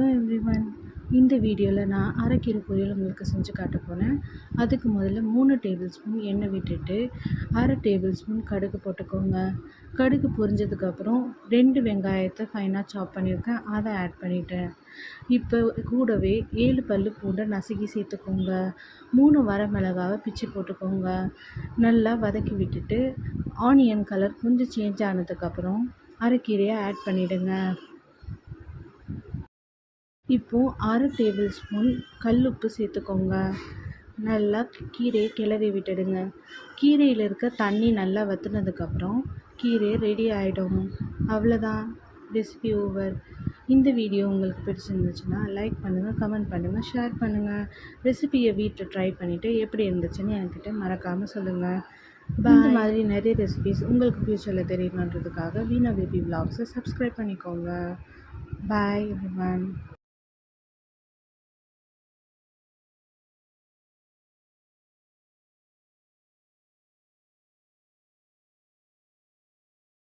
Hello everyone. இந்த வீடியோவில் நான் அரைக்கீரை பொரியல் உங்களுக்கு செஞ்சு காட்ட போகிறேன். அதுக்கு முதல்ல 3 டேபிள் ஸ்பூன் எண்ணெய் விட்டுட்டு 1/2 டேபிள் ஸ்பூன் கடுகு போட்டுக்கோங்க. கடுகு பொரிஞ்சதுக்கப்புறம் 2 வெங்காயத்தை ஃபைனாக சாப் பண்ணியிருக்கேன், அதை ஆட் பண்ணிட்டேன். இப்போ கூடவே 7 பல் பூண்டை நசுக்கி சேர்த்துக்கோங்க. 3 வரமிளகாவை பிச்சு போட்டுக்கோங்க. நல்லா வதக்கி விட்டுட்டு ஆனியன் கலர் கொஞ்சம் சேஞ்ச் ஆனதுக்கப்புறம் அரைக்கீரையை ஆட் பண்ணிவிடுங்க. இப்போது 1/2 டேபிள் ஸ்பூன் கல்லுப்பு சேர்த்துக்கோங்க. நல்லா கீரையை கிளறி விட்டுடுங்க. கீரையில் இருக்க தண்ணி நல்லா வற்றினதுக்கப்புறம் கீரை ரெடி ஆகிடும். அவ்வளோதான், ரெசிபி ஓவர். இந்த வீடியோ உங்களுக்கு பிடிச்சிருந்துச்சுன்னா லைக் பண்ணுங்கள், கமெண்ட் பண்ணுங்கள், ஷேர் பண்ணுங்கள். ரெசிபியை வீட்டில் ட்ரை பண்ணிவிட்டு எப்படி இருந்துச்சுன்னு என்கிட்ட மறக்காமல் சொல்லுங்கள். இந்த மாதிரி நிறைய ரெசிபிஸ் உங்களுக்கு ஃப்யூச்சரில் தெரியணுன்றதுக்காக வீணா பேபி விலாக்ஸை சப்ஸ்கிரைப் பண்ணிக்கோங்க. பாய் எவ்ரிவன்.